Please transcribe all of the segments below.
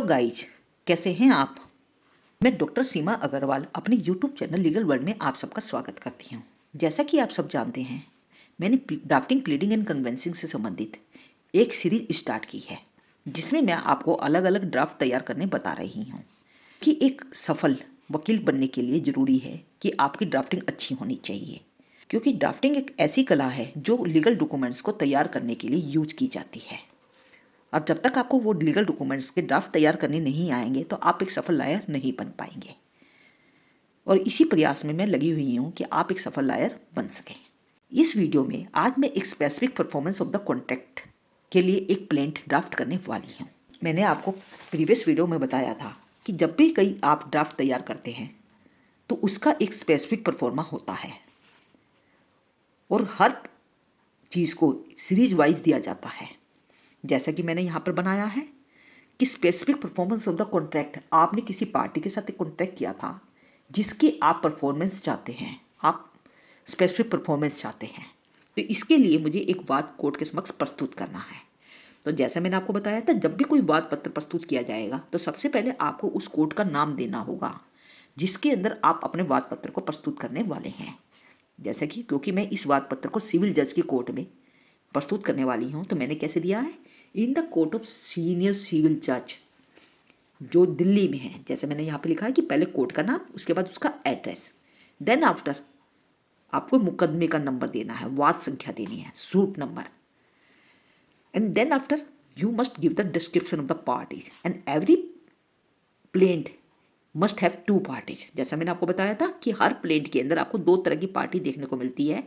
Guys, कैसे हैं आप। मैं डॉक्टर सीमा अग्रवाल अपने यूट्यूब चैनल लीगल वर्ल्ड में आप सबका स्वागत करती हूं। जैसा कि आप सब जानते हैं, मैंने ड्राफ्टिंग, प्लीडिंग एंड कन्वेंसिंग से संबंधित एक सीरीज स्टार्ट की है, जिसमें मैं आपको अलग अलग ड्राफ्ट तैयार करने बता रही हूँ कि एक सफल वकील बनने के लिए ज़रूरी है कि आपकी ड्राफ्टिंग अच्छी होनी चाहिए, क्योंकि ड्राफ्टिंग एक ऐसी कला है जो लीगल डॉक्यूमेंट्स को तैयार करने के लिए यूज की जाती है। और जब तक आपको वो लीगल डॉक्यूमेंट्स के ड्राफ्ट तैयार करने नहीं आएंगे तो आप एक सफल लॉयर नहीं बन पाएंगे। और इसी प्रयास में मैं लगी हुई हूँ कि आप एक सफल लॉयर बन सकें। इस वीडियो में आज मैं एक specific performance of the contract के लिए एक प्लेंट ड्राफ्ट करने वाली हूँ। मैंने आपको प्रीवियस वीडियो में बताया था कि जब भी कहीं आप ड्राफ्ट तैयार करते हैं तो उसका एक स्पेसिफिक परफॉर्मा होता है और हर चीज़ को सीरीज वाइज दिया जाता है। जैसा कि मैंने यहाँ पर बनाया है कि specific performance of the contract, आपने किसी पार्टी के साथ एक कॉन्ट्रैक्ट किया था जिसकी आप परफॉर्मेंस चाहते हैं, आप स्पेसिफिक परफॉर्मेंस चाहते हैं, तो इसके लिए मुझे एक वाद कोर्ट के समक्ष प्रस्तुत करना है। तो जैसा मैंने आपको बताया था, जब भी कोई वाद पत्र प्रस्तुत किया जाएगा तो सबसे पहले आपको उस कोर्ट का नाम देना होगा जिसके अंदर आप अपने वाद पत्र को प्रस्तुत करने वाले हैं। जैसा कि क्योंकि मैं इस वाद पत्र को सिविल जज की कोर्ट में प्रस्तुत करने वाली हूँ, तो मैंने कैसे दिया है, in the court of senior civil जज जो दिल्ली में है। जैसे मैंने यहाँ पे लिखा है कि पहले कोर्ट का नाम, उसके बाद उसका एड्रेस, देन आफ्टर आपको मुकदमे का नंबर देना है, वाद संख्या देनी है, suit number, and then after you must give the description of the parties and every plaint must have 2 parties. जैसा मैंने आपको बताया था कि हर प्लेंट के अंदर आपको 2 तरह की पार्टी देखने को मिलती है।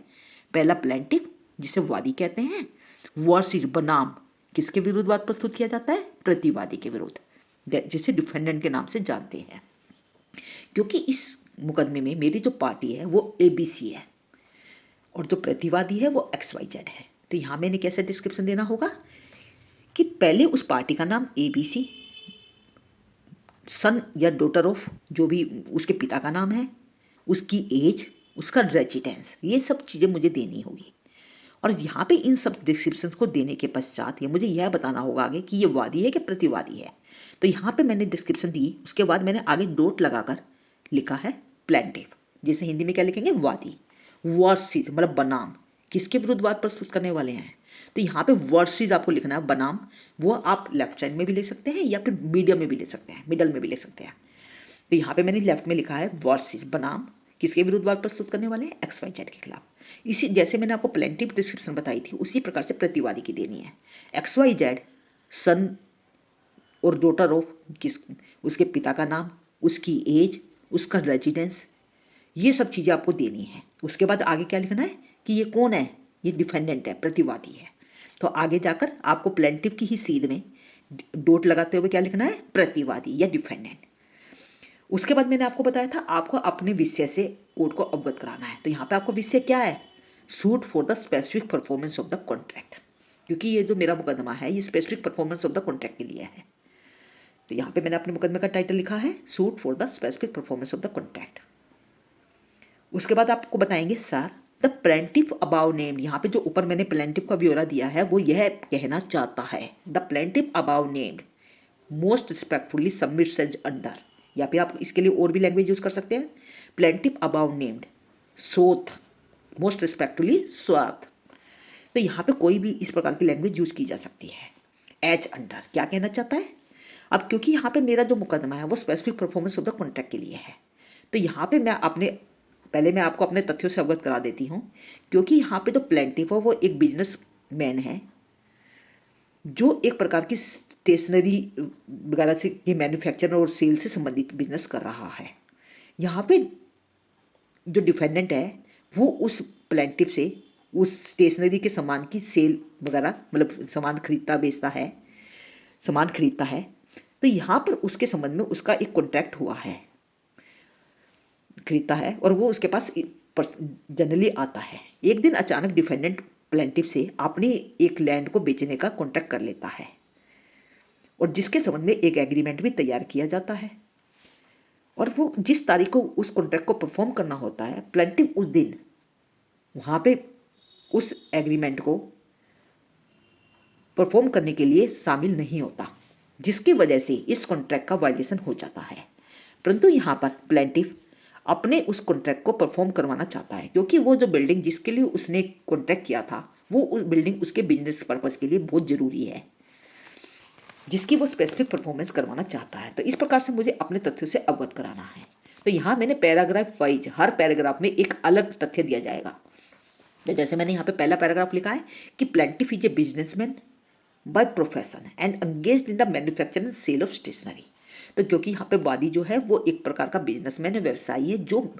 पहला प्लेंटिफ, जिसे वादी कहते हैं, वर्सिस बनाम किसके विरुद्ध वाद प्रस्तुत किया जाता है, प्रतिवादी के विरुद्ध, जिसे डिफेंडेंट के नाम से जानते हैं। क्योंकि इस मुकदमे में मेरी जो पार्टी है वो ABC है और जो प्रतिवादी है वो XYZ है, तो यहाँ मैंने कैसे डिस्क्रिप्शन देना होगा कि पहले उस पार्टी का नाम ABC, सन या डॉटर ऑफ, जो भी उसके पिता का नाम है, उसकी एज, उसका रेजिडेंस, ये सब चीज़ें मुझे देनी होगी। और यहाँ पे इन सब डिस्क्रिप्शंस को देने के पश्चात ये मुझे यह बताना होगा आगे कि ये वादी है कि प्रतिवादी है। तो यहाँ पे मैंने डिस्क्रिप्शन दी, उसके बाद मैंने आगे डॉट लगाकर लिखा है प्लेंटिफ, जिसे हिंदी में क्या लिखेंगे, वादी। वर्सिस मतलब बनाम, किसके विरुद्ध वाद प्रस्तुत करने वाले हैं, तो यहाँ पे वर्सिस आपको लिखना है, बनाम वो आप लेफ्ट साइड में भी ले सकते हैं या फिर मीडियम में भी ले सकते हैं, मिडल में भी ले सकते हैं। तो यहाँ पे मैंने लेफ्ट में लिखा है वर्सिस बनाम किसके विरुद्ध वाद प्रस्तुत करने वाले हैं, XYZ के खिलाफ। इसी जैसे मैंने आपको प्लेंटिफ डिस्क्रिप्शन बताई थी, उसी प्रकार से प्रतिवादी की देनी है। XYZ सन और डॉटर ऑफ, किस, उसके पिता का नाम, उसकी एज, उसका रेजिडेंस, ये सब चीज़ें आपको देनी है। उसके बाद आगे क्या लिखना है कि ये कौन है, ये डिफेंडेंट है, प्रतिवादी है। तो आगे जाकर आपको प्लेंटिफ की ही सीध में डॉट लगाते हुए क्या लिखना है, प्रतिवादी या डिफेंडेंट। उसके बाद मैंने आपको बताया था आपको अपने विषय से कोर्ट को अवगत कराना है। तो यहाँ पे आपको विषय क्या है, suit for the specific performance of the contract, क्योंकि ये जो मेरा मुकदमा है ये specific performance of the contract के लिए है। तो यहाँ पे मैंने अपने मुकदमे का टाइटल लिखा है suit for the specific performance of the contract. उसके बाद आपको बताएंगे sir the plaintiff above named, यहाँ पे जो ऊपर मैंने प्लेंटिफ का ब्यौरा दिया है वो यह कहना चाहता है, the plaintiff above named most respectfully submits as under, या फिर आप इसके लिए और भी लैंग्वेज यूज कर सकते हैं, plaintiff above named showeth most respectfully showeth. तो यहाँ पे कोई भी इस प्रकार की लैंग्वेज यूज की जा सकती है। एज अंडर क्या कहना चाहता है, अब क्योंकि यहाँ पे मेरा जो मुकदमा है वो specific performance of the contract के लिए है, तो यहाँ पे मैं आपको अपने तथ्यों से अवगत करा देती हूँ। क्योंकि यहाँ पे जो प्लेंटिफ है वो एक बिजनेस मैन है जो एक प्रकार की स्टेशनरी वगैरह से के मैन्युफैक्चर और सेल से संबंधित बिजनेस कर रहा है। यहाँ पे जो डिफेंडेंट है वो उस प्लेंटिफ से उस स्टेशनरी के सामान की सेल वगैरह, मतलब सामान खरीदता है। तो यहाँ पर उसके संबंध में उसका एक कॉन्ट्रैक्ट हुआ है, खरीदता है, और वो उसके पास जनरली आता है। एक दिन अचानक डिफेंडेंट प्लेंटिफ से अपनी एक लैंड को बेचने का कॉन्ट्रैक्ट कर लेता है और जिसके संबंध में एक एग्रीमेंट भी तैयार किया जाता है। और वो जिस तारीख को उस कॉन्ट्रैक्ट को परफॉर्म करना होता है, प्लेंटिफ उस दिन वहाँ पे उस एग्रीमेंट को परफॉर्म करने के लिए शामिल नहीं होता। जिसकी वजह से इस कॉन्ट्रैक्ट का वायलेशन हो जाता है। परंतु यहाँ पर प्लेंटिफ अपने उस कॉन्ट्रैक्ट को परफॉर्म करवाना चाहता है, क्योंकि वो जो बिल्डिंग जिसके लिए उसने कॉन्ट्रैक्ट किया था वो उस बिल्डिंग उसके बिजनेस पर्पज़ के लिए बहुत ज़रूरी है, जिसकी वो स्पेसिफिक परफॉर्मेंस करवाना चाहता है। तो इस प्रकार से मुझे अपने तथ्यों से अवगत कराना है। तो यहाँ मैंने पैराग्राफ वाइज हर पैराग्राफ में एक अलग तथ्य दिया जाएगा। तो जैसे मैंने यहाँ पे पहला पैराग्राफ लिखा है कि plaintiff is a businessman by profession and engaged in the manufacture and sale of stationery. तो क्योंकि यहाँ पे वादी जो है वो एक प्रकार का बिजनेसमैन है, व्यवसायी है, जो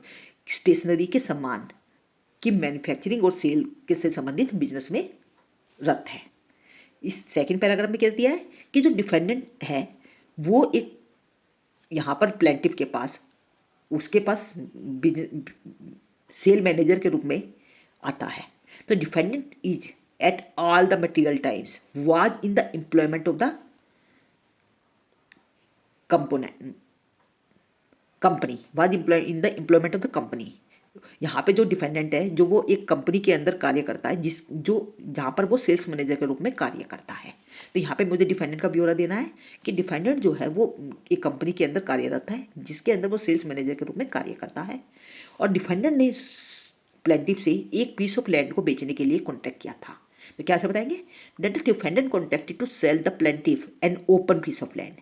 स्टेशनरी के सामान की मैन्युफैक्चरिंग और सेल के से संबंधित बिजनेस में रत है। इस सेकंड पैराग्राफ में कह दिया है कि जो डिफेंडेंट है वो एक यहाँ पर प्लेंटिफ के पास उसके पास सेल मैनेजर के रूप में आता है। तो defendant is at all the material times was in the employment of the company was employ in the employment of the company. यहाँ पे जो डिफेंडेंट है जो वो एक कंपनी के अंदर कार्य करता है, जहाँ पर वो सेल्स मैनेजर के रूप में कार्य करता है। तो यहाँ पे मुझे डिफेंडेंट का ब्यौरा देना है कि डिफेंडेंट जो है वो एक कंपनी के अंदर कार्यरत है जिसके अंदर वो सेल्स मैनेजर के रूप में कार्य करता है, और डिफेंडेंट ने प्लेंटिफ से एक पीस ऑफ लैंड को बेचने के लिए कॉन्ट्रैक्ट किया था। तो क्या से बताएंगे that the defendant contracted to sell the plaintiff an open piece of land.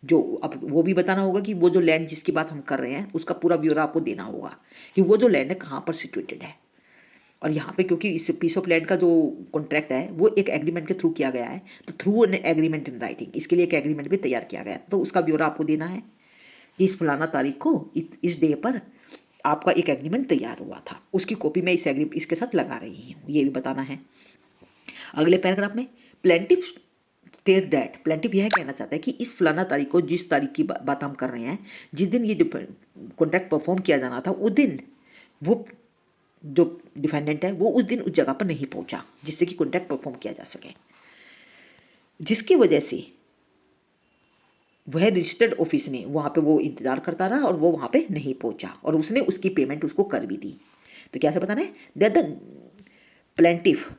जो अब वो भी बताना होगा कि वो जो लैंड जिसकी बात हम कर रहे हैं उसका पूरा ब्यौरा आपको देना होगा कि वो जो लैंड है कहाँ पर सिचुएटेड है। और यहाँ पे क्योंकि इस पीस ऑफ लैंड का जो कॉन्ट्रैक्ट है वो एक एग्रीमेंट के थ्रू किया गया है, तो through an agreement in writing इसके लिए एक एग्रीमेंट भी तैयार किया गया है। तो उसका ब्यौरा आपको देना है कि इस फलाना तारीख को इस डे पर आपका एक एग्रीमेंट तैयार हुआ था, उसकी कॉपी मैं इसके साथ लगा रही हूँ, ये भी बताना है। अगले पैराग्राफ में प्लेंटिफ स्टेट दैट प्लेंटिफ यह कहना चाहता है कि इस फलाना तारीख को जिस तारीख की बात हम कर रहे हैं जिस दिन ये कॉन्ट्रैक्ट परफॉर्म किया जाना था उस दिन वो जो डिफेंडेंट है वो उस दिन उस जगह पर नहीं पहुंचा जिससे कि कॉन्ट्रैक्ट परफॉर्म किया जा सके, जिसकी वजह से वह रजिस्टर्ड ऑफिस में वहाँ पे वो इंतज़ार करता रहा और वो वहाँ पे नहीं पहुँचा और उसने उसकी पेमेंट उसको कर भी दी। तो क्या से बताना है that the plaintiff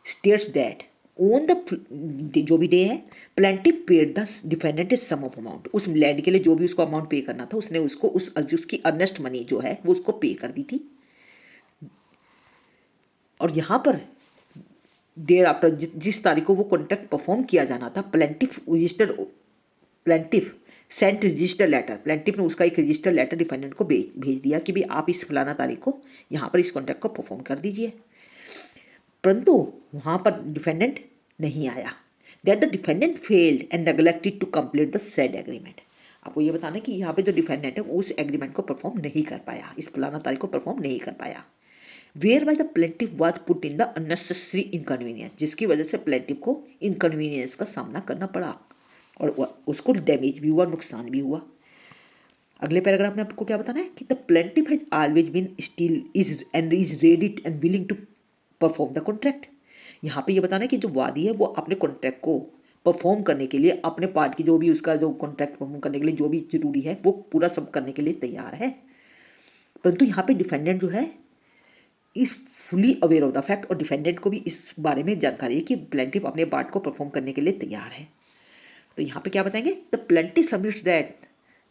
states that on the जो भी डे है plaintiff paid the defendant sum of amount, उस लैंड के लिए जो भी उसको अमाउंट पे करना था उसने उसको उसकी अर्नेस्ट मनी जो है वो उसको पे कर दी थी। और यहाँ पर देर आफ्टर जिस तारीख को वो कॉन्ट्रैक्ट परफॉर्म किया जाना था plaintiff sent register letter, plaintiff ने उसका एक रजिस्टर लेटर डिफेंडेंट को भेज दिया कि भाई आप इस फलाना तारीख को यहाँ पर इस कॉन्ट्रैक्ट को परफॉर्म कर दीजिए। परंतु वहाँ पर डिफेंडेंट नहीं आया। That the defendant failed and neglected to complete the said agreement. आपको ये बताना है कि यहाँ पे जो डिफेंडेंट है उस एग्रीमेंट को परफॉर्म नहीं कर पाया, इस फलाना तारीख को परफॉर्म नहीं कर पाया। Whereby the plaintiff was put in the unnecessary inconvenience, जिसकी वजह से प्लेंटिफ को इनकन्वीनियंस का सामना करना पड़ा और उसको डैमेज भी हुआ, नुकसान भी हुआ। अगले पैराग्राफ में आपको क्या बताना है कि the plaintiff has always been still is ready and willing to perform the contract. यहाँ पे ये बताना है कि जो वादी है वो अपने कॉन्ट्रैक्ट को परफॉर्म करने के लिए अपने पार्ट की जो भी उसका जो कॉन्ट्रैक्ट परफॉर्म करने के लिए जो भी जरूरी है वो पूरा सब करने के लिए तैयार है। परंतु यहाँ पे डिफेंडेंट जो है is fully aware of the fact, और डिफेंडेंट को भी इस बारे में जानकारी है कि प्लेंटिफ अपने पार्ट को परफॉर्म करने के लिए तैयार है। तो यहाँ पे क्या बताएंगे the plaintiff submits that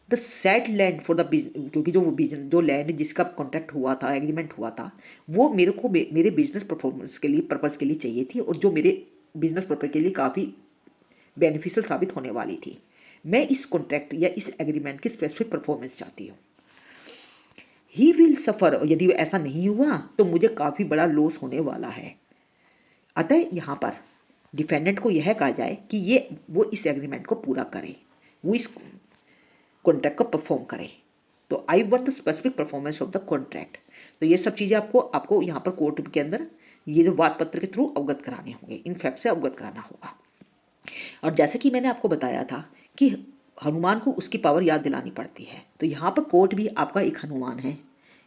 the set land for the क्योंकि जो लैंड जिसका कॉन्ट्रैक्ट हुआ था, एग्रीमेंट हुआ था, वो मेरे को मेरे बिजनेस परफॉर्मेंस के लिए पर्पज़ के लिए चाहिए थी और जो मेरे बिजनेस पर्पज़ के लिए काफ़ी बेनिफिशियल साबित होने वाली थी। मैं इस कॉन्ट्रैक्ट या इस एग्रीमेंट की स्पेसिफिक परफॉर्मेंस चाहती हूँ। ही विल सफ़र, यदि ऐसा नहीं हुआ तो मुझे काफ़ी बड़ा लॉस होने वाला है। अतः यहाँ पर डिफेंडेंट को यह कहा जाए कि वो इस एग्रीमेंट को पूरा करे, वो इस कॉन्ट्रैक्ट को परफॉर्म करे। तो I want the specific performance of the contract. तो ये सब चीज़ें आपको यहाँ पर कोर्ट के अंदर ये जो वाद पत्र के थ्रू अवगत कराने होंगे, इन फैक्ट से अवगत कराना होगा। और जैसे कि मैंने आपको बताया था कि हनुमान को उसकी पावर याद दिलानी पड़ती है, तो यहाँ पर कोर्ट भी आपका एक हनुमान है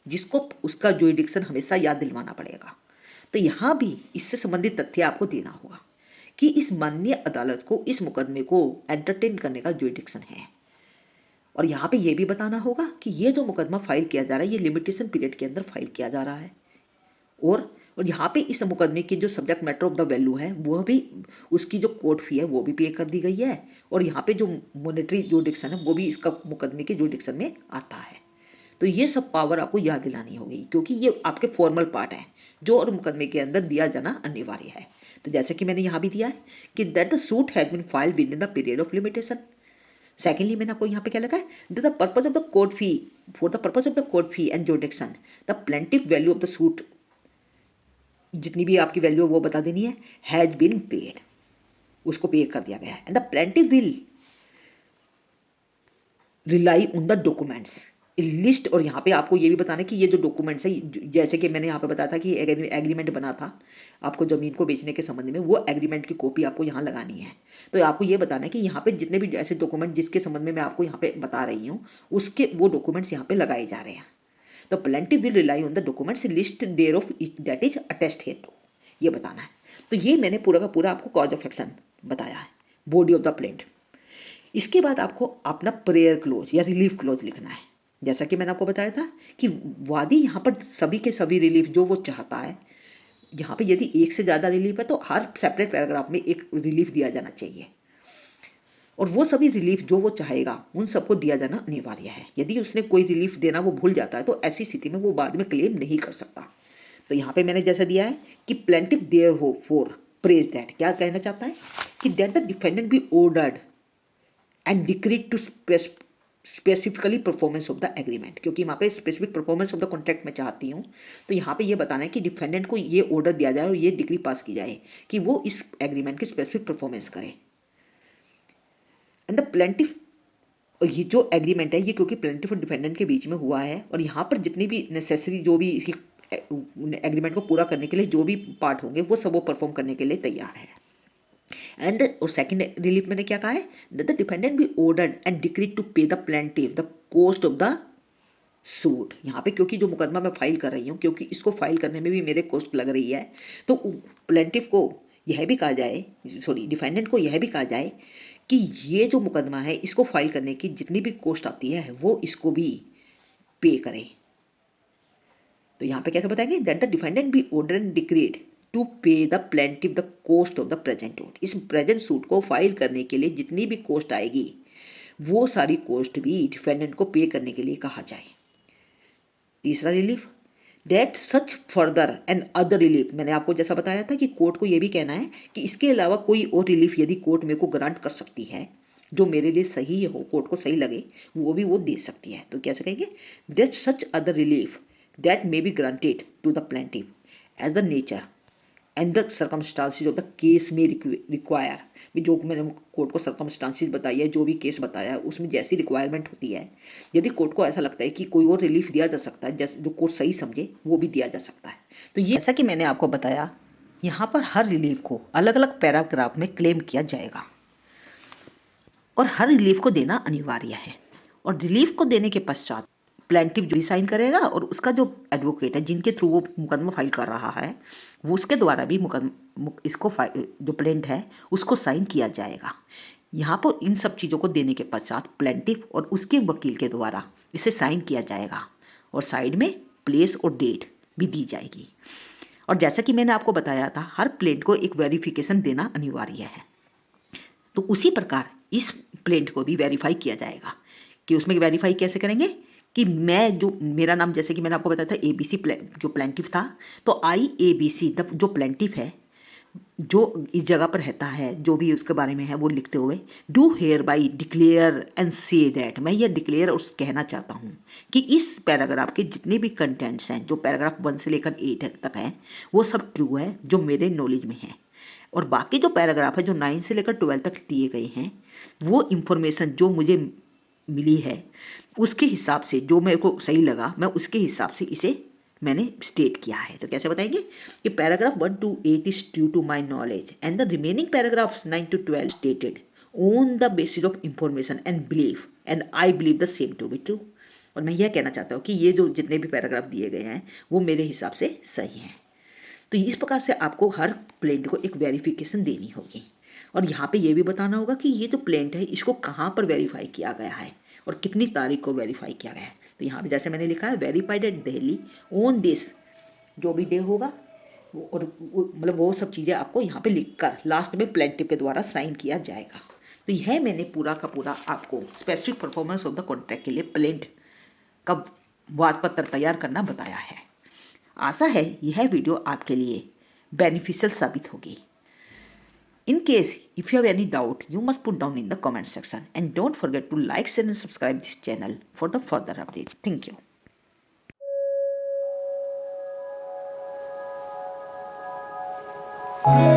जिसको उसका जुरिडिक्शन हमेशा याद दिलवाना पड़ेगा। तो यहाँ भी इससे संबंधित तथ्य आपको देना होगा कि इस माननीय अदालत को इस मुकदमे को एंटरटेन करने का जुरिडिक्शन है। और यहाँ पे ये भी बताना होगा कि ये जो मुकदमा फाइल किया जा रहा है ये लिमिटेशन पीरियड के अंदर फाइल किया जा रहा है और और यहाँ पे इस मुकदमे की जो subject matter of the value है वह भी, उसकी जो कोर्ट फी है वो भी पे कर दी गई है, और यहाँ पे जो मॉनेटरी जुरिडिक्शन है वो भी इसका मुकदमे के जुरिडिक्शन में आता है। तो ये सब पावर आपको याद दिलानी होगी, क्योंकि ये आपके फॉर्मल पार्ट है जो और मुकदमे के अंदर दिया जाना अनिवार्य है। तो जैसे कि मैंने यहाँ भी दिया है कि that the suit has been filed within the period of limitation. Secondly मैंने आपको यहाँ पे क्या लगा है, the purpose of the court fee, for the purpose of the court fee and jurisdiction the plaintiff value of the suit, जितनी भी आपकी वैल्यू है वो बता देनी है, हैज बीन पेड, उसको पे कर दिया गया है। And the plaintiff will rely on the documents list, और यहाँ पे आपको ये भी बताना है कि ये जो डॉक्यूमेंट्स है, जैसे कि मैंने यहाँ पे बताया था कि एग्रीमेंट बना था आपको ज़मीन को बेचने के संबंध में, वो एग्रीमेंट की कॉपी आपको यहाँ लगानी है। तो आपको ये बताना है कि यहाँ पे जितने भी ऐसे डॉक्यूमेंट जिसके संबंध में मैं आपको यहाँ पे बता रही हूँ उसके वो डॉक्यूमेंट्स यहाँ पे लगाए जा रहे हैं। तो plaintiff will rely on the documents list thereof that is attest here, ये बताना है। तो ये मैंने पूरा का पूरा आपको कॉज ऑफ एक्शन बताया है, बॉडी ऑफ द प्लेंट। इसके बाद आपको अपना प्रेयर क्लोज या रिलीफ क्लोज लिखना है। जैसा कि मैंने आपको बताया था कि वादी यहाँ पर सभी के सभी रिलीफ जो वो चाहता है, यहाँ पे यदि एक से ज़्यादा रिलीफ है तो हर सेपरेट पैराग्राफ में एक रिलीफ दिया जाना चाहिए, और वो सभी रिलीफ जो वो चाहेगा उन सबको दिया जाना अनिवार्य है। यदि उसने कोई रिलीफ देना वो भूल जाता है तो ऐसी स्थिति में वो बाद में क्लेम नहीं कर सकता। तो यहाँ पे मैंने जैसा दिया है कि plaintiff therefore prays that, क्या कहना चाहता है कि that the defendant be ordered and decreed to specifically performance of the agreement, क्योंकि वहाँ पे specific performance of the contract में चाहती हूँ। तो यहाँ पे ये बताना है कि डिफेंडेंट को ये ऑर्डर दिया जाए और ये डिक्री पास की जाए कि वो इस एग्रीमेंट की स्पेसिफिक परफॉर्मेंस करे। एंड द प्लेंटिफ, ये जो एग्रीमेंट है ये क्योंकि प्लेंटिफ और डिफेंडेंट के बीच में हुआ है, और यहाँ पर जितनी भी नेसेसरी जो भी इसकी एग्रीमेंट को पूरा करने के लिए जो भी पार्ट होंगे वो सब वो परफॉर्म करने के लिए तैयार है। एंड और सेकंड रिलीफ मैंने क्या कहा है, that the defendant be ordered and decreed to pay the plaintiff the cost of the suit. यहाँ पे क्योंकि जो मुकदमा मैं फाइल कर रही हूँ, क्योंकि इसको फाइल करने में भी मेरे कॉस्ट लग रही है, तो प्लेंटिफ को यह भी कहा जाए, सॉरी डिफेंडेंट को यह भी कहा जाए कि ये जो मुकदमा है इसको फाइल करने की जितनी भी कॉस्ट आती है वो इसको भी पे करे। तो यहाँ पे कैसे बताएंगे, that the defendant be order and decreed to pay the plaintiff the cost of the present suit. इस प्रेजेंट सूट को फाइल करने के लिए जितनी भी कॉस्ट आएगी वो सारी कॉस्ट भी डिफेंडेंट को पे करने के लिए कहा जाए। तीसरा relief, that such further and other relief, मैंने आपको जैसा बताया था कि कोर्ट को यह भी कहना है कि इसके अलावा कोई और रिलीफ यदि कोर्ट मेरे को ग्रांट कर सकती है जो मेरे लिए सही हो, कोर्ट को सही लगे, वो भी वो दे सकती है। तो कैसे कहेंगे, that such other relief that may be granted to the plaintiff as the nature and the circumstances of the case में रिक्वायर, जो मैंने कोर्ट को सर्कमस्टांसिस बताई है, जो भी केस बताया है उसमें जैसी रिक्वायरमेंट होती है, यदि कोर्ट को ऐसा लगता है कि कोई और रिलीफ दिया जा सकता है जैसे जो कोर्ट सही समझे वो भी दिया जा सकता है। तो ये जैसा कि मैंने आपको बताया, यहाँ पर हर रिलीफ को अलग अलग पैराग्राफ में क्लेम किया जाएगा और हर रिलीफ को देना अनिवार्य है। और रिलीफ को देने के पश्चात प्लेंटिफ जो साइन करेगा और उसका जो एडवोकेट है जिनके थ्रू वो मुकदमा फाइल कर रहा है वो उसके द्वारा भी इसको जो प्लेंट है उसको साइन किया जाएगा। यहाँ पर इन सब चीज़ों को देने के पश्चात प्लेंटिफ और उसके वकील के द्वारा इसे साइन किया जाएगा और साइड में प्लेस और डेट भी दी जाएगी। और जैसा कि मैंने आपको बताया था, हर प्लेंट को एक वेरिफिकेशन देना अनिवार्य है। तो उसी प्रकार इस प्लेंट को भी वेरीफाई किया जाएगा कि उसमें वेरीफाई कैसे करेंगे कि मैं जो मेरा नाम, जैसे कि मैंने आपको बताया था ABC जो प्लेंटिफ था, तो IABC जो प्लेंटिफ है जो इस जगह पर रहता है, जो भी उसके बारे में है वो लिखते हुए do here by declare and say that, मैं ये डिक्लेयर और कहना चाहता हूँ कि इस पैराग्राफ के जितने भी कंटेंट्स हैं जो पैराग्राफ 1 से लेकर 8 तक हैं वो सब ट्रू है जो मेरे नॉलेज में है, और बाकी जो पैराग्राफ है जो 9 से लेकर 12 तक दिए गए हैं वो इन्फॉर्मेशन जो मुझे मिली है उसके हिसाब से जो मेरे को सही लगा मैं उसके हिसाब से इसे मैंने स्टेट किया है। तो कैसे बताएंगे कि paragraph 1 to 8 is true to my knowledge and the remaining paragraphs 9 to 12 stated on the basis of information and belief and I believe the same to be true. और मैं यह कहना चाहता हूँ कि ये जो जितने भी पैराग्राफ दिए गए हैं वो मेरे हिसाब से सही हैं। तो इस प्रकार से आपको हर प्लेंट को एक वेरिफिकेशन देनी होगी और यहाँ पे ये भी बताना होगा कि ये जो प्लेंट है इसको कहाँ पर वेरीफाई किया गया है और कितनी तारीख को वेरीफाई किया गया है। तो यहाँ पे जैसे मैंने लिखा है verified at Delhi on this, जो भी डे होगा और मतलब वो सब चीज़ें आपको यहाँ पे लिखकर लास्ट में प्लेंटिव के द्वारा साइन किया जाएगा। तो यह मैंने पूरा का पूरा आपको specific performance of the contract के लिए प्लेंट का वाद पत्र तैयार करना बताया है। आशा है यह वीडियो आपके लिए बेनिफिशियल साबित होगी। In case if you have any doubt, you must put down in the comment section and don't forget to like, share and subscribe this channel for the further update. Thank you.